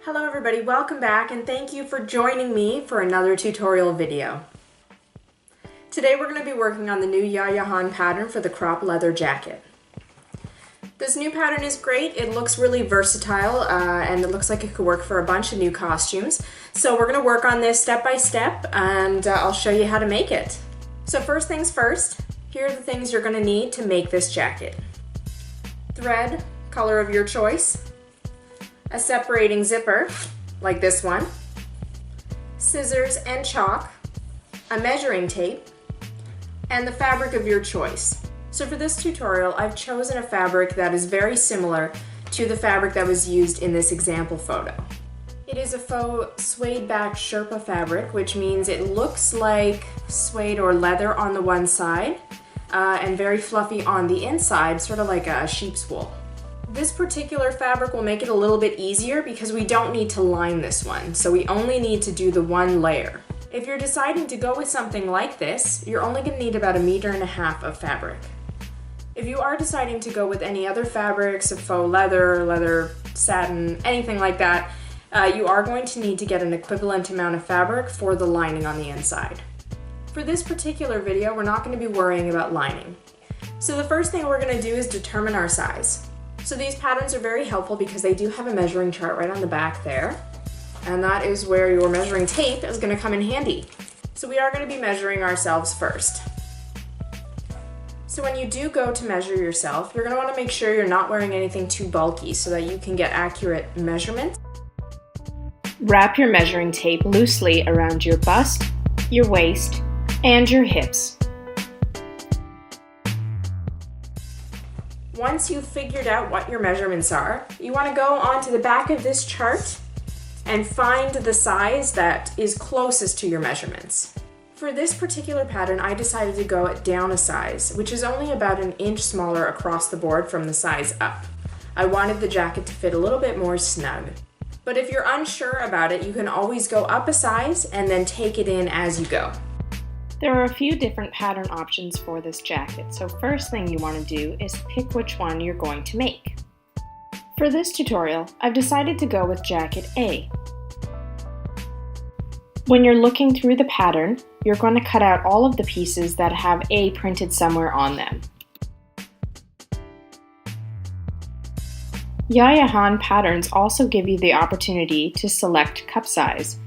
Hello everybody, welcome back and thank you for joining me for another tutorial video. Today we're going to be working on the new Yaya Han pattern for the crop leather jacket. This new pattern is great, it looks really versatile and it looks like it could work for a bunch of new costumes. So we're going to work on this step by step and I'll show you how to make it. So first things first, here are the things you're going to need to make this jacket. Thread, color of your choice. A separating zipper, like this one, scissors and chalk, a measuring tape, and the fabric of your choice. So for this tutorial, I've chosen a fabric that is very similar to the fabric that was used in this example photo. It is a faux suede back Sherpa fabric, which means it looks like suede or leather on the one side, and very fluffy on the inside, sort of like a sheep's wool. This particular fabric will make it a little bit easier because we don't need to line this one, so we only need to do the one layer. If you're deciding to go with something like this, you're only going to need about 1.5 meters of fabric. If you are deciding to go with any other fabrics, of faux leather satin, anything like that, you are going to need to get an equivalent amount of fabric for the lining on the inside. For this particular video, we're not going to be worrying about lining. So the first thing we're going to do is determine our size. So these patterns are very helpful because they do have a measuring chart right on the back there, and that is where your measuring tape is going to come in handy. So we are going to be measuring ourselves first. So when you do go to measure yourself, you're going to want to make sure you're not wearing anything too bulky so that you can get accurate measurements. Wrap your measuring tape loosely around your bust, your waist, and your hips. Once you've figured out what your measurements are, you want to go onto the back of this chart and find the size that is closest to your measurements. For this particular pattern, I decided to go down a size, which is only about 1 inch smaller across the board from the size up. I wanted the jacket to fit a little bit more snug. But if you're unsure about it, you can always go up a size and then take it in as you go. There are a few different pattern options for this jacket, so first thing you want to do is pick which one you're going to make. For this tutorial, I've decided to go with jacket A. When you're looking through the pattern, you're going to cut out all of the pieces that have A printed somewhere on them. Yaya Han patterns also give you the opportunity to select cup size.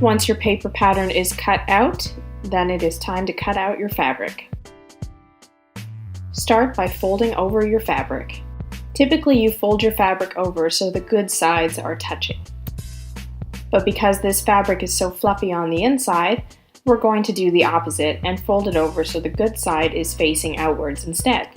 Once your paper pattern is cut out, then it is time to cut out your fabric. Start by folding over your fabric. Typically you fold your fabric over so the good sides are touching. But because this fabric is so fluffy on the inside, we're going to do the opposite and fold it over so the good side is facing outwards instead.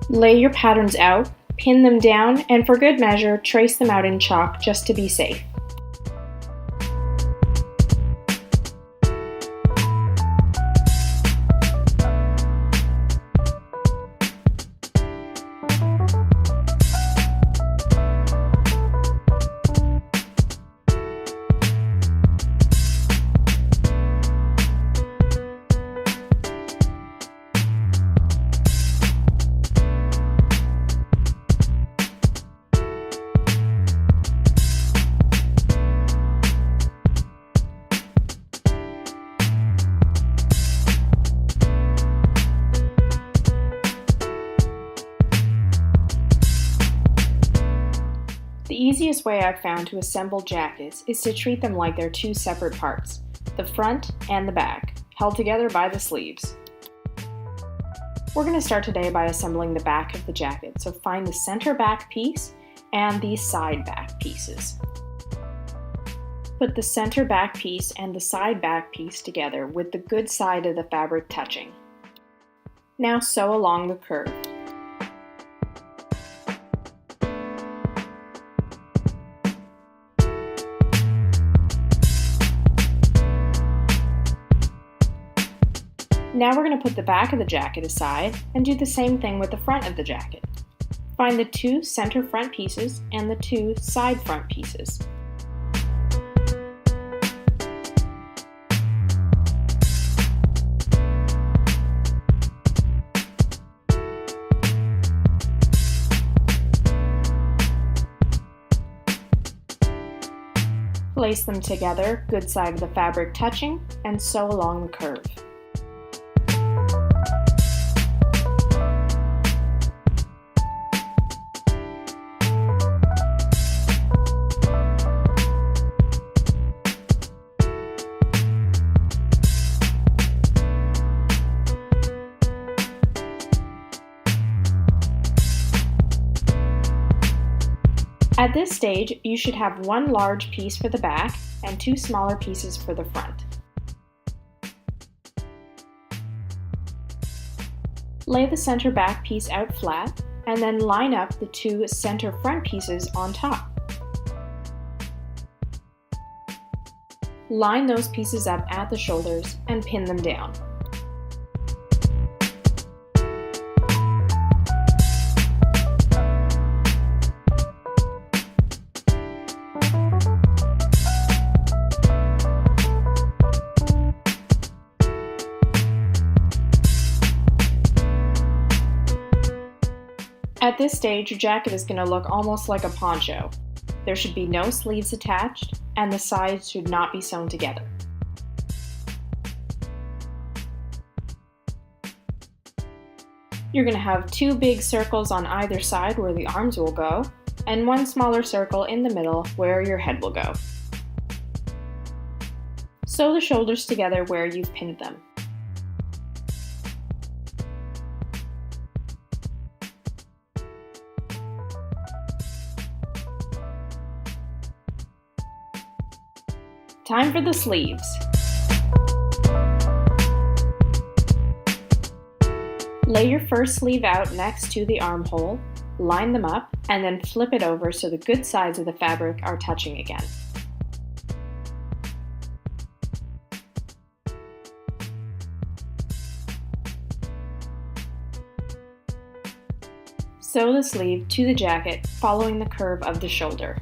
Lay your patterns out, pin them down, and for good measure, trace them out in chalk just to be safe. The easiest way I've found to assemble jackets is to treat them like they're two separate parts, the front and the back, held together by the sleeves. We're going to start today by assembling the back of the jacket, so find the center back piece and the side back pieces. Put the center back piece and the side back piece together with the good side of the fabric touching. Now sew along the curve. Now we're going to put the back of the jacket aside and do the same thing with the front of the jacket. Find the two center front pieces and the two side front pieces. Place them together, good side of the fabric touching, and sew along the curve. At this stage, you should have one large piece for the back and two smaller pieces for the front. Lay the center back piece out flat and then line up the two center front pieces on top. Line those pieces up at the shoulders and pin them down. At this stage, your jacket is going to look almost like a poncho. There should be no sleeves attached, and the sides should not be sewn together. You're going to have two big circles on either side where the arms will go, and one smaller circle in the middle where your head will go. Sew the shoulders together where you've pinned them. Time for the sleeves. Lay your first sleeve out next to the armhole, line them up, and then flip it over so the good sides of the fabric are touching again. Sew the sleeve to the jacket, following the curve of the shoulder.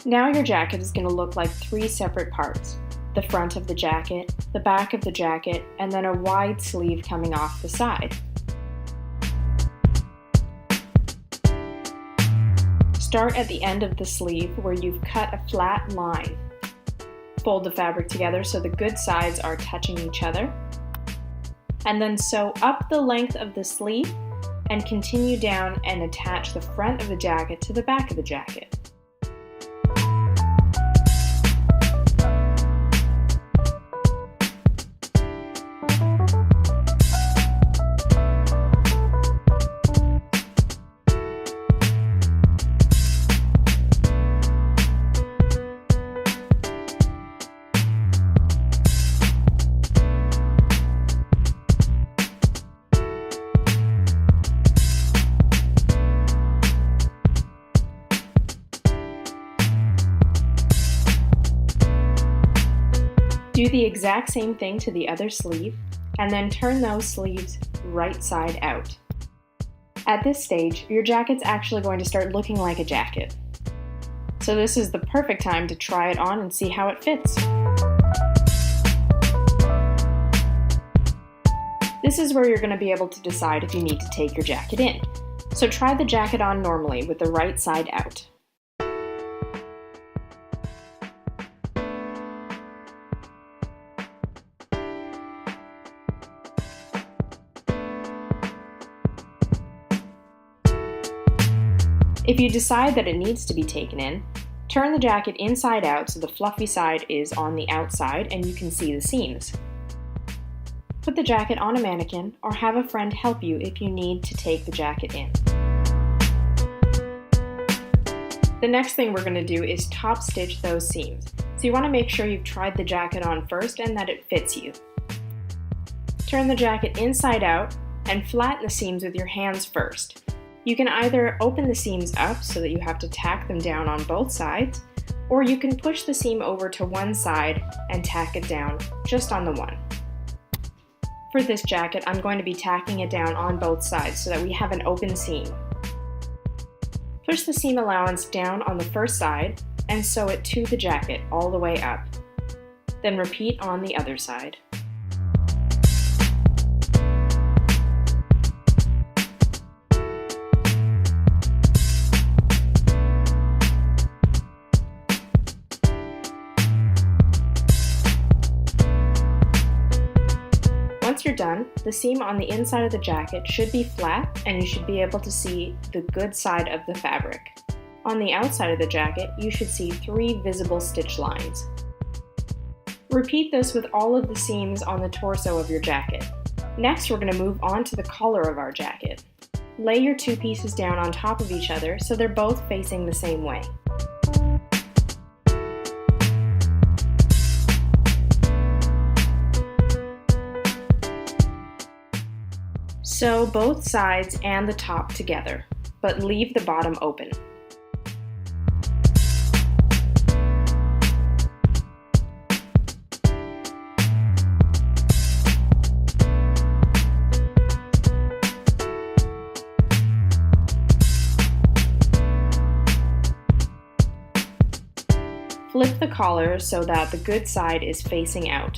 Now your jacket is going to look like three separate parts: the front of the jacket, the back of the jacket, and then a wide sleeve coming off the side. Start at the end of the sleeve where you've cut a flat line. Fold the fabric together so the good sides are touching each other, and then sew up the length of the sleeve and continue down and attach the front of the jacket to the back of the jacket. Do the exact same thing to the other sleeve, and then turn those sleeves right side out. At this stage, your jacket's actually going to start looking like a jacket. So this is the perfect time to try it on and see how it fits. This is where you're going to be able to decide if you need to take your jacket in. So try the jacket on normally with the right side out. If you decide that it needs to be taken in, turn the jacket inside out so the fluffy side is on the outside and you can see the seams. Put the jacket on a mannequin or have a friend help you if you need to take the jacket in. The next thing we're going to do is top stitch those seams. So you want to make sure you've tried the jacket on first and that it fits you. Turn the jacket inside out and flatten the seams with your hands first. You can either open the seams up so that you have to tack them down on both sides, or you can push the seam over to one side and tack it down just on the one. For this jacket, I'm going to be tacking it down on both sides so that we have an open seam. Push the seam allowance down on the first side and sew it to the jacket all the way up. Then repeat on the other side. Once you're done, the seam on the inside of the jacket should be flat and you should be able to see the good side of the fabric. On the outside of the jacket, you should see 3 visible stitch lines. Repeat this with all of the seams on the torso of your jacket. Next, we're going to move on to the collar of our jacket. Lay your 2 pieces down on top of each other so they're both facing the same way. Sew both sides and the top together, but leave the bottom open. Flip the collar so that the good side is facing out.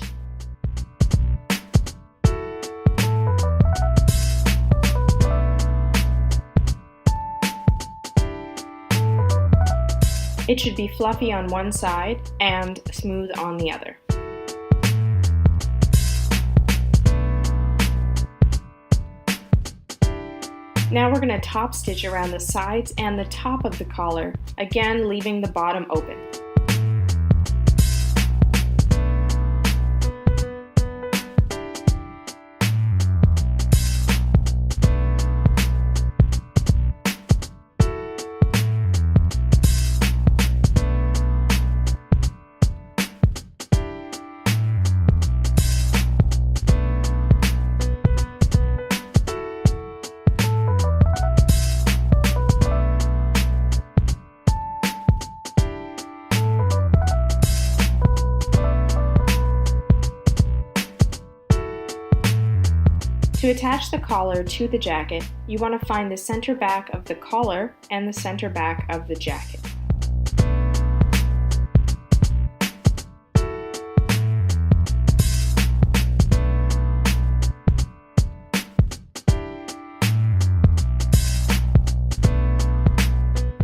It should be fluffy on one side and smooth on the other. Now we're going to top stitch around the sides and the top of the collar, again leaving the bottom open. To attach the collar to the jacket, you want to find the center back of the collar and the center back of the jacket.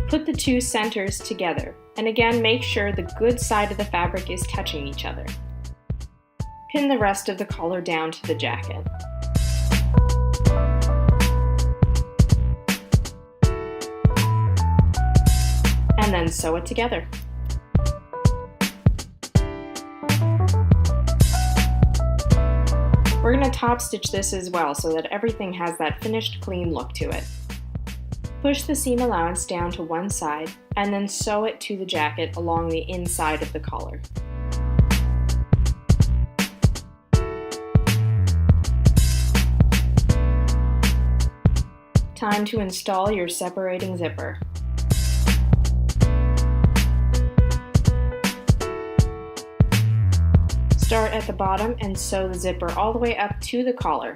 Put the 2 centers together, and again make sure the good side of the fabric is touching each other. Pin the rest of the collar down to the jacket. And then sew it together. We're going to top stitch this as well so that everything has that finished clean look to it. Push the seam allowance down to one side and then sew it to the jacket along the inside of the collar. Time to install your separating zipper. Start at the bottom and sew the zipper all the way up to the collar.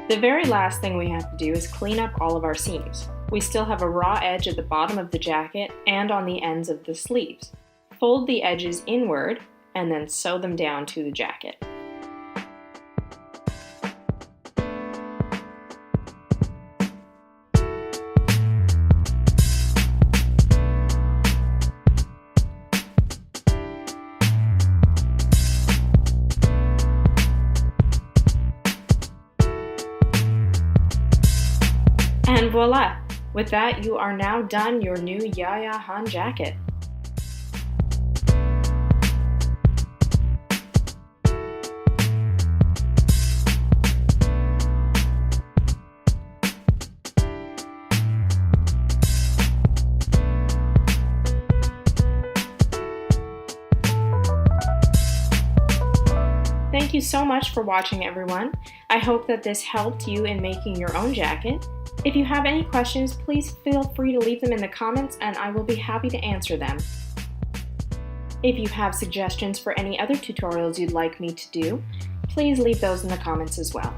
The very last thing we have to do is clean up all of our seams. We still have a raw edge at the bottom of the jacket and on the ends of the sleeves. Fold the edges inward and then sew them down to the jacket. And voila! With that, you are now done your new Yaya Han jacket. Thank you so much for watching, everyone. I hope that this helped you in making your own jacket. If you have any questions, please feel free to leave them in the comments and I will be happy to answer them. If you have suggestions for any other tutorials you'd like me to do, please leave those in the comments as well.